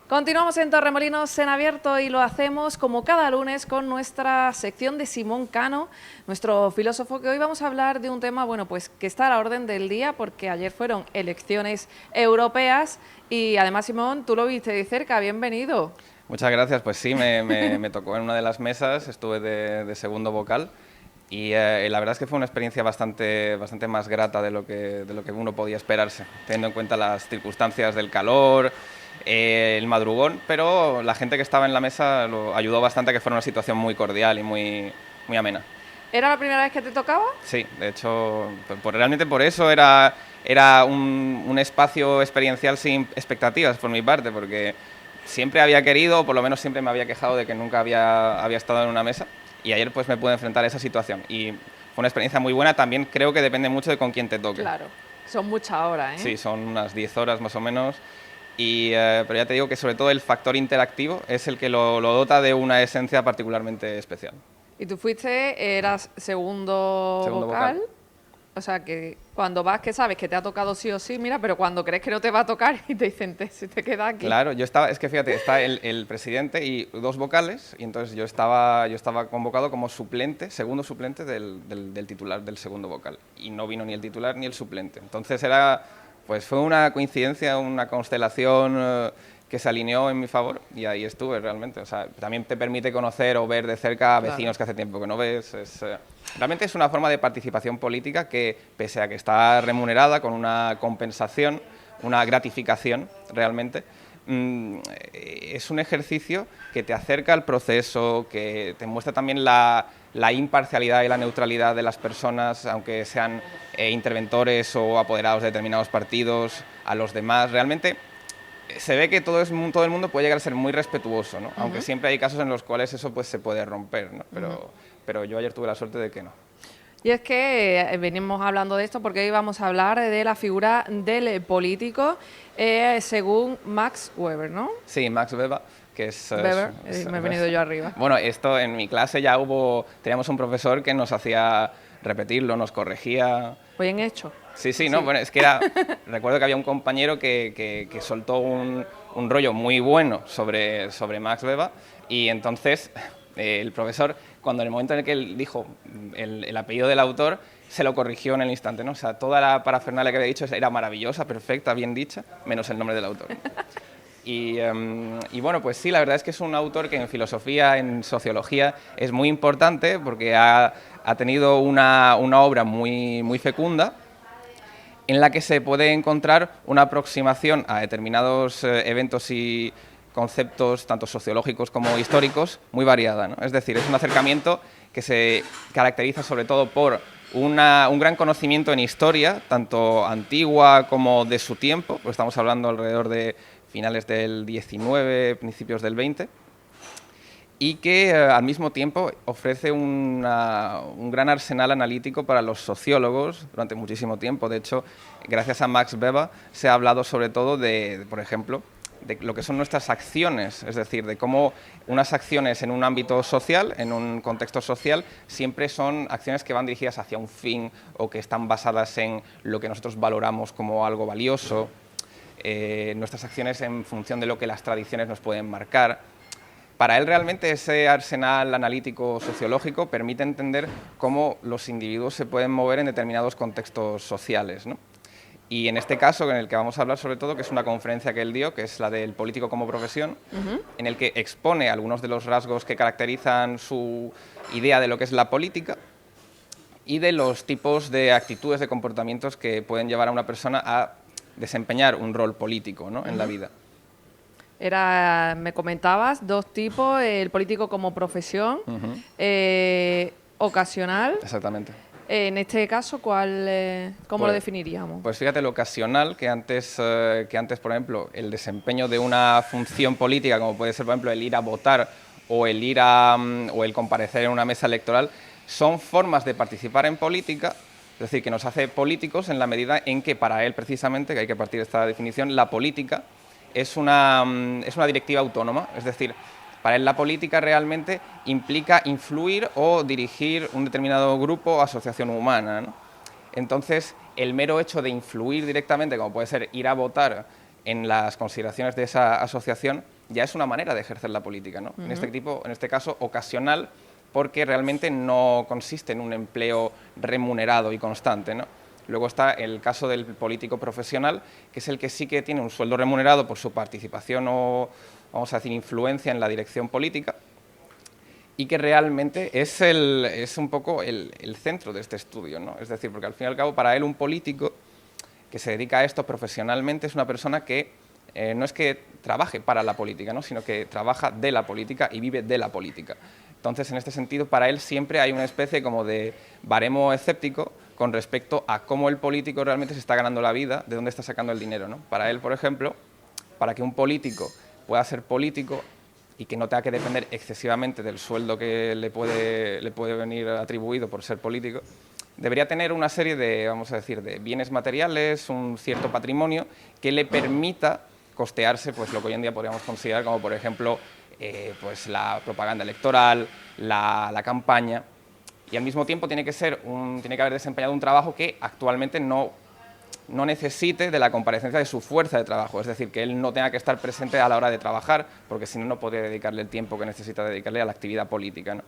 Continuamos en Torremolinos en abierto y lo hacemos como cada lunes con nuestra sección de Simón Cano, nuestro filósofo, que hoy vamos a hablar de un tema, bueno, pues que está a la orden del día porque ayer fueron elecciones europeas y además, Simón, tú lo viste de cerca, bienvenido. Muchas gracias, pues sí, me tocó en una de las mesas, estuve de segundo vocal y la verdad es que fue una experiencia bastante más grata de lo que uno podía esperarse, teniendo en cuenta las circunstancias del calor, el madrugón, pero la gente que estaba en la mesa lo ayudó bastante a que fuera una situación muy cordial y muy amena. ¿Era la primera vez que te tocaba? Sí, de hecho, realmente por eso era un espacio experiencial sin expectativas por mi parte, porque siempre había querido, o por lo menos siempre me había quejado de que nunca había estado en una mesa, y ayer pues me pude enfrentar a esa situación y fue una experiencia muy buena. También creo que depende mucho de con quién te toque. Claro, son muchas horas, ¿eh? Sí, son unas 10 horas más o menos, pero ya te digo que sobre todo el factor interactivo es el que lo dota de una esencia particularmente especial. Y tú eras segundo vocal. O sea, que cuando vas, que sabes que te ha tocado sí o sí, mira, pero cuando crees que no te va a tocar y te dicen, si te quedas aquí. Claro, es que fíjate, está el presidente y dos vocales, y entonces yo estaba convocado como suplente, segundo suplente del titular del segundo vocal, y no vino ni el titular ni el suplente. Entonces fue una coincidencia, una constelación que se alineó en mi favor, y ahí estuve realmente. O sea, también te permite conocer o ver de cerca a vecinos que hace tiempo que no ves. Realmente es una forma de participación política que, pese a que está remunerada con una compensación, una gratificación realmente, es un ejercicio que te acerca al proceso, que te muestra también la imparcialidad y la neutralidad de las personas, aunque sean interventores o apoderados de determinados partidos, a los demás. Realmente se ve que todo el mundo puede llegar a ser muy respetuoso, ¿no? Aunque siempre hay casos en los cuales eso pues se puede romper, ¿no? Pero yo ayer tuve la suerte de que no. Y es que venimos hablando de esto porque hoy vamos a hablar de la figura del político según Max Weber, ¿no? Sí, Max Weber, que es... Weber, me he venido yo arriba. Bueno, esto en mi clase teníamos un profesor que nos hacía repetirlo, nos corregía. Bien hecho. Sí, no, bueno, es que recuerdo que había un compañero que soltó un rollo muy bueno sobre Max Weber, y entonces el profesor, cuando en el momento en el que él dijo el apellido del autor, se lo corrigió en el instante, ¿no? O sea, toda la parafernalia que había dicho era maravillosa, perfecta, bien dicha, menos el nombre del autor. Y bueno, pues sí, la verdad es que es un autor que en filosofía, en sociología, es muy importante porque ha tenido una obra muy fecunda, en la que se puede encontrar una aproximación a determinados eventos y conceptos, tanto sociológicos como históricos, muy variada, ¿no? Es decir, es un acercamiento que se caracteriza sobre todo por un gran conocimiento en historia, tanto antigua como de su tiempo, pues estamos hablando alrededor de finales del 19, principios del 20, y que al mismo tiempo ofrece un gran arsenal analítico para los sociólogos durante muchísimo tiempo. De hecho, gracias a Max Weber se ha hablado sobre todo por ejemplo, de lo que son nuestras acciones, es decir, de cómo unas acciones en un ámbito social, en un contexto social, siempre son acciones que van dirigidas hacia un fin o que están basadas en lo que nosotros valoramos como algo valioso, nuestras acciones en función de lo que las tradiciones nos pueden marcar. Para él realmente ese arsenal analítico sociológico permite entender cómo los individuos se pueden mover en determinados contextos sociales, ¿no? Y en este caso, en el que vamos a hablar sobre todo, que es una conferencia que él dio, que es la del político como profesión, en el que expone algunos de los rasgos que caracterizan su idea de lo que es la política y de los tipos de actitudes, de comportamientos que pueden llevar a una persona a desempeñar un rol político, ¿no? En la vida. Me comentabas, dos tipos, el político como profesión, ocasional. Exactamente. En este caso, ¿cómo lo definiríamos? Pues fíjate, lo ocasional, que antes, por ejemplo, el desempeño de una función política, como puede ser, por ejemplo, el ir a votar o el comparecer en una mesa electoral, son formas de participar en política, es decir, que nos hace políticos en la medida en que para él, precisamente, que hay que partir de esta definición, la política es una directiva autónoma, es decir, para él la política realmente implica influir o dirigir un determinado grupo o asociación humana, ¿no? Entonces, el mero hecho de influir directamente, como puede ser ir a votar en las consideraciones de esa asociación, ya es una manera de ejercer la política, ¿no? En este caso, ocasional, porque realmente no consiste en un empleo remunerado y constante, ¿no? Luego está el caso del político profesional, que es el que sí que tiene un sueldo remunerado por su participación o, vamos a decir, influencia en la dirección política, y que realmente es un poco el centro de este estudio, ¿no? Es decir, porque al fin y al cabo, para él, un político que se dedica a esto profesionalmente es una persona que no es que trabaje para la política, ¿no? Sino que trabaja de la política y vive de la política. Entonces, en este sentido, para él siempre hay una especie como de baremo escéptico con respecto a cómo el político realmente se está ganando la vida, de dónde está sacando el dinero, ¿no? Para él, por ejemplo, para que un político pueda ser político y que no tenga que depender excesivamente del sueldo que le puede venir atribuido por ser político, debería tener una serie de, vamos a decir, de bienes materiales, un cierto patrimonio que le permita costearse pues, lo que hoy en día podríamos considerar como, por ejemplo, pues, la propaganda electoral, la campaña, y al mismo tiempo tiene que haber desempeñado un trabajo que actualmente no necesite de la comparecencia de su fuerza de trabajo, es decir, que él no tenga que estar presente a la hora de trabajar, porque si no, no podría dedicarle el tiempo que necesita dedicarle a la actividad política, ¿no?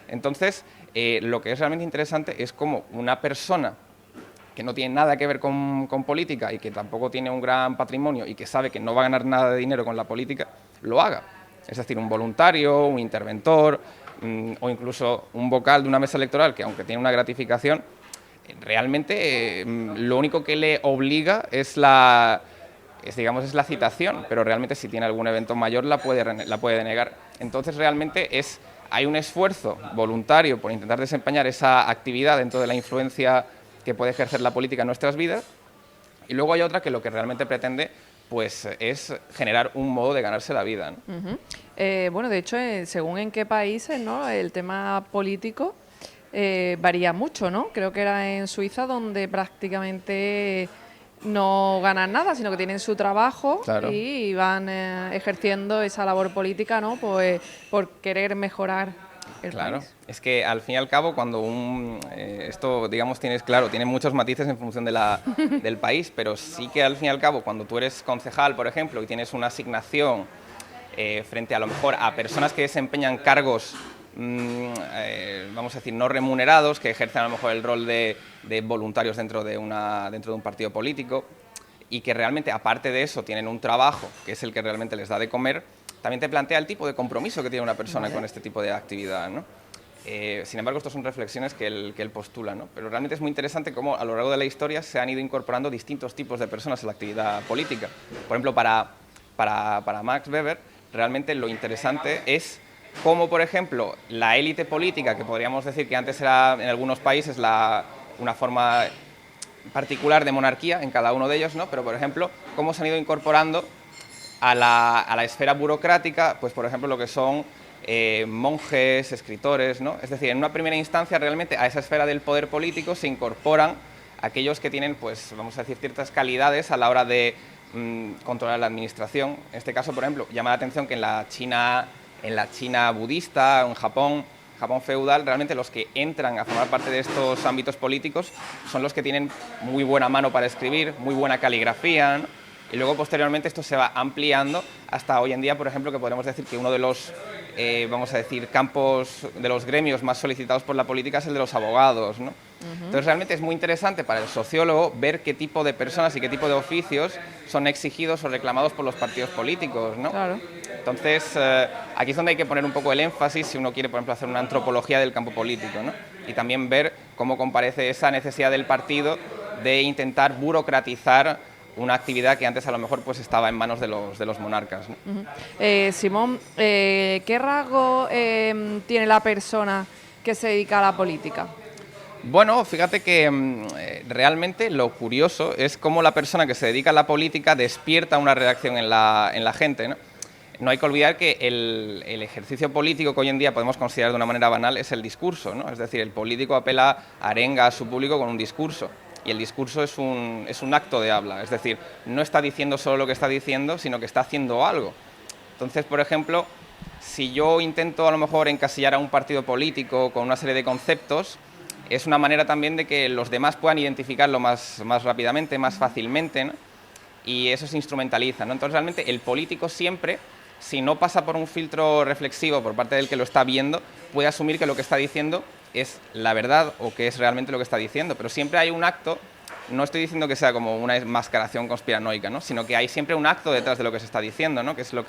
Entonces, lo que es realmente interesante es cómo una persona que no tiene nada que ver con política y que tampoco tiene un gran patrimonio y que sabe que no va a ganar nada de dinero con la política, lo haga. Es decir, un voluntario, un interventor o incluso un vocal de una mesa electoral que, aunque tiene una gratificación, realmente lo único que le obliga es la citación, pero realmente si tiene algún evento mayor la puede denegar. Entonces realmente hay un esfuerzo voluntario por intentar desempeñar esa actividad dentro de la influencia que puede ejercer la política en nuestras vidas, y luego hay otra que lo que realmente pretende pues es generar un modo de ganarse la vida, ¿no? Bueno, de hecho, según en qué países, ¿no?, el tema político varía mucho, ¿no? Creo que era en Suiza donde prácticamente no ganan nada, sino que tienen su trabajo. Claro. Y van ejerciendo esa labor política, ¿no?, pues por querer mejorar el país. Es que al fin y al cabo cuando esto, digamos, tiene muchos matices en función del país, pero sí que al fin y al cabo cuando tú eres concejal, por ejemplo, y tienes una asignación frente a lo mejor a personas que desempeñan cargos vamos a decir, no remunerados, que ejercen a lo mejor el rol de voluntarios dentro de un partido político, y que realmente, aparte de eso, tienen un trabajo, que es el que realmente les da de comer, también te plantea el tipo de compromiso que tiene una persona con este tipo de actividad, ¿no? Sin embargo, estas son reflexiones que él postula, ¿no? Pero realmente es muy interesante cómo a lo largo de la historia se han ido incorporando distintos tipos de personas a la actividad política. Por ejemplo, para Max Weber, realmente lo interesante es cómo, por ejemplo, la élite política, que podríamos decir que antes era en algunos países una forma particular de monarquía en cada uno de ellos, ¿no? Pero, por ejemplo, cómo se han ido incorporando a la esfera burocrática, pues, por ejemplo, lo que son monjes, escritores, ¿no? Es decir, en una primera instancia, realmente, a esa esfera del poder político se incorporan aquellos que tienen, pues, vamos a decir, ciertas calidades a la hora de controlar la administración. En este caso, por ejemplo, llama la atención que en la China budista, en Japón feudal, realmente los que entran a formar parte de estos ámbitos políticos son los que tienen muy buena mano para escribir, muy buena caligrafía, ¿no? Y luego posteriormente esto se va ampliando hasta hoy en día, por ejemplo, que podemos decir que uno de los, vamos a decir, campos de los gremios más solicitados por la política es el de los abogados, ¿no? Entonces realmente es muy interesante para el sociólogo ver qué tipo de personas y qué tipo de oficios son exigidos o reclamados por los partidos políticos, ¿no? Claro. Entonces aquí es donde hay que poner un poco el énfasis si uno quiere, por ejemplo, hacer una antropología del campo político, ¿no? Y también ver cómo comparece esa necesidad del partido de intentar burocratizar una actividad que antes a lo mejor pues estaba en manos de los monarcas, ¿no? Simón, ¿qué rasgo tiene la persona que se dedica a la política? Bueno, fíjate que realmente lo curioso es cómo la persona que se dedica a la política despierta una reacción en la gente, ¿no? No hay que olvidar que el ejercicio político que hoy en día podemos considerar de una manera banal es el discurso, ¿no? Es decir, el político apela, arenga a su público con un discurso. Y el discurso es un acto de habla, es decir, no está diciendo solo lo que está diciendo, sino que está haciendo algo. Entonces, por ejemplo, si yo intento a lo mejor encasillar a un partido político con una serie de conceptos, es una manera también de que los demás puedan identificarlo más rápidamente, más fácilmente, ¿no? Y eso se instrumentaliza, ¿no? Entonces, realmente, el político siempre si no pasa por un filtro reflexivo por parte del que lo está viendo, puede asumir que lo que está diciendo es la verdad o que es realmente lo que está diciendo, pero siempre hay un acto. No estoy diciendo que sea como una enmascaración conspiranoica, ¿no? Sino que hay siempre un acto detrás de lo que se está diciendo, ¿no? Que es lo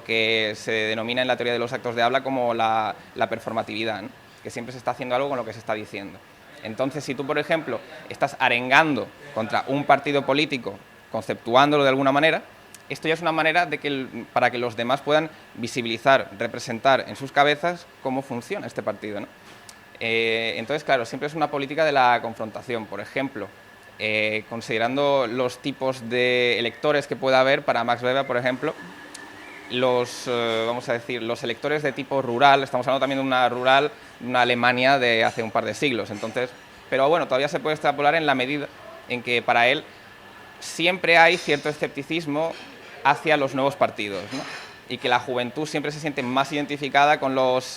que se denomina en la teoría de los actos de habla como la performatividad, ¿no? Que siempre se está haciendo algo con lo que se está diciendo. Entonces, si tú, por ejemplo, estás arengando contra un partido político, conceptuándolo de alguna manera, esto ya es una manera de para que los demás puedan visibilizar, representar en sus cabezas cómo funciona este partido, ¿no? Entonces, claro, siempre es una política de la confrontación. Por ejemplo, considerando los tipos de electores que pueda haber para Max Weber, por ejemplo, vamos a decir, los electores de tipo rural, estamos hablando también de una Alemania de hace un par de siglos, entonces, pero bueno, todavía se puede extrapolar en la medida en que para él siempre hay cierto escepticismo hacia los nuevos partidos, ¿no? Y que la juventud siempre se siente más identificada con los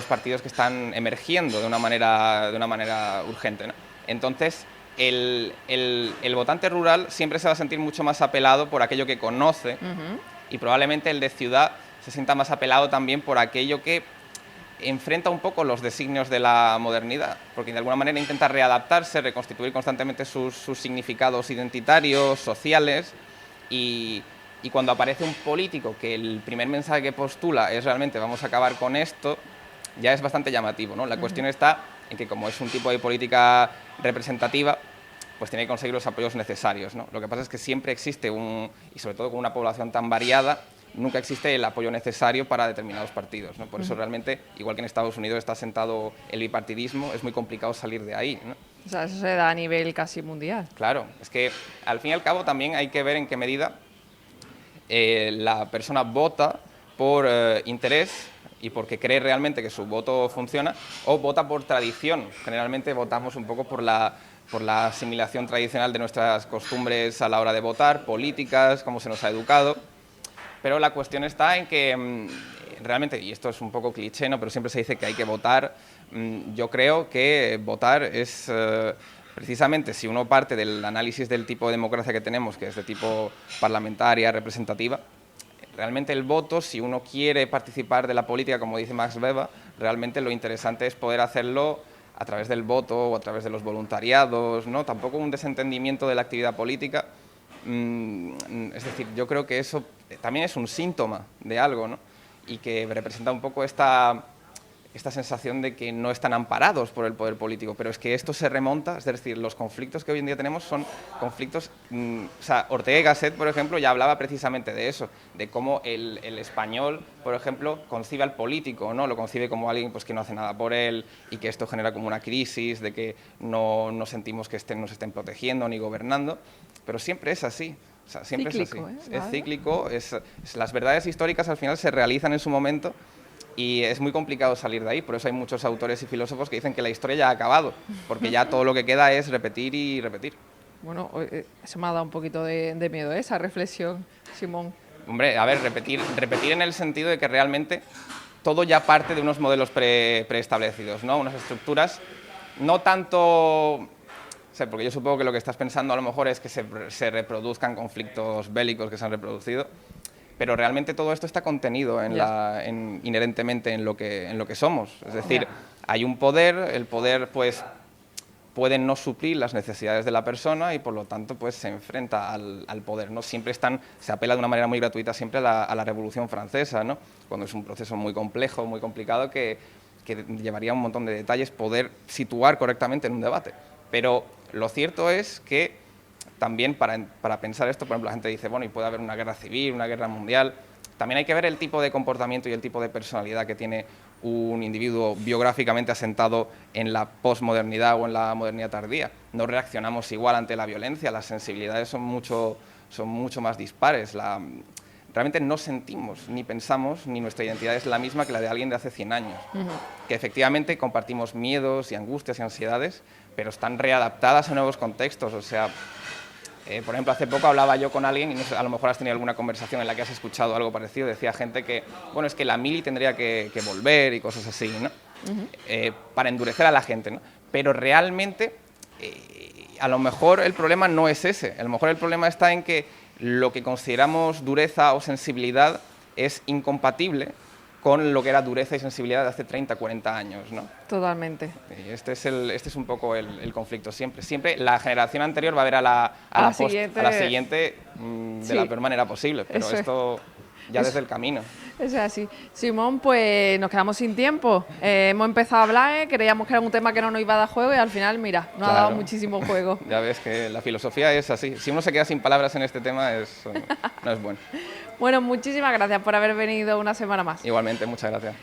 partidos que están emergiendo de una manera urgente, ¿no? Entonces, el votante rural siempre se va a sentir mucho más apelado por aquello que conoce, y probablemente el de ciudad se sienta más apelado también por aquello que enfrenta un poco los designios de la modernidad, porque de alguna manera intenta readaptarse, reconstituir constantemente sus significados identitarios, sociales, y cuando aparece un político que el primer mensaje que postula es realmente vamos a acabar con esto, ya es bastante llamativo, ¿no? La cuestión está en que como es un tipo de política representativa, pues tiene que conseguir los apoyos necesarios, ¿no? Lo que pasa es que siempre existe y sobre todo con una población tan variada, nunca existe el apoyo necesario para determinados partidos, ¿no? Por eso realmente, igual que en Estados Unidos está asentado el bipartidismo, es muy complicado salir de ahí, ¿no? O sea, eso se da a nivel casi mundial. Claro, es que al fin y al cabo también hay que ver en qué medida la persona vota por interés y porque cree realmente que su voto funciona, o vota por tradición. Generalmente votamos un poco por la asimilación tradicional de nuestras costumbres a la hora de votar, políticas, cómo se nos ha educado. Pero la cuestión está en que realmente, y esto es un poco cliché, ¿no? Pero siempre se dice que hay que votar. Yo creo que votar es precisamente, si uno parte del análisis del tipo de democracia que tenemos, que es de tipo parlamentaria, representativa, realmente el voto, si uno quiere participar de la política, como dice Max Weber, realmente lo interesante es poder hacerlo a través del voto o a través de los voluntariados, ¿no? Tampoco un desentendimiento de la actividad política. Es decir, yo creo que eso también es un síntoma de algo, ¿no? Y que representa un poco esta sensación de que no están amparados por el poder político, pero es que esto se remonta, es decir, los conflictos que hoy en día tenemos son conflictos, o sea, Ortega y Gasset, por ejemplo, ya hablaba precisamente de eso, de cómo el español, por ejemplo, concibe al político, ¿no? Lo concibe como alguien pues, que no hace nada por él y que esto genera como una crisis, de que no sentimos que nos estén protegiendo ni gobernando, pero siempre es así. O sea, siempre cíclico, es así. ¿eh? Es cíclico, las verdades históricas al final se realizan en su momento y es muy complicado salir de ahí. Por eso hay muchos autores y filósofos que dicen que la historia ya ha acabado, porque ya todo lo que queda es repetir y repetir. Bueno, eso me ha dado un poquito de miedo, esa reflexión, Simón. Hombre, a ver, repetir en el sentido de que realmente todo ya parte de unos modelos preestablecidos, ¿no? Unas estructuras, no tanto... porque yo supongo que lo que estás pensando a lo mejor es que se reproduzcan conflictos bélicos que se han reproducido, pero realmente todo esto está contenido inherentemente en lo que somos. Es decir, hay un poder, el poder pues puede no suplir las necesidades de la persona y por lo tanto pues se enfrenta al poder, ¿no? Siempre se apela de una manera muy gratuita siempre a la Revolución Francesa, ¿no? Cuando es un proceso muy complejo, muy complicado que llevaría un montón de detalles poder situar correctamente en un debate. Pero lo cierto es que también para pensar esto, por ejemplo, la gente dice, bueno, y puede haber una guerra civil, una guerra mundial. También hay que ver el tipo de comportamiento y el tipo de personalidad que tiene un individuo biográficamente asentado en la posmodernidad o en la modernidad tardía. No reaccionamos igual ante la violencia, las sensibilidades son mucho más dispares. Realmente no sentimos, ni pensamos, ni nuestra identidad es la misma que la de alguien de hace 100 años. Que efectivamente compartimos miedos y angustias y ansiedades, pero están readaptadas a nuevos contextos. O sea, por ejemplo, hace poco hablaba yo con alguien, y no sé, a lo mejor has tenido alguna conversación en la que has escuchado algo parecido, decía gente que, bueno, es que la mili tendría que volver y cosas así, ¿no? Para endurecer a la gente, ¿no? Pero realmente, a lo mejor el problema no es ese, a lo mejor el problema está en que lo que consideramos dureza o sensibilidad es incompatible con lo que era dureza y sensibilidad de hace 30, 40 años, ¿no? Totalmente. Y este es un poco el conflicto siempre. Siempre la generación anterior va a ver a la siguiente de la peor manera posible, pero Eso esto ya desde el camino. Es así. Simón, pues nos quedamos sin tiempo. Hemos empezado a hablar, creíamos que era un tema que no nos iba a dar juego y al final, mira, nos ha dado muchísimo juego. Ya ves que la filosofía es así. Si uno se queda sin palabras en este tema, no es bueno. Bueno, muchísimas gracias por haber venido una semana más. Igualmente, muchas gracias.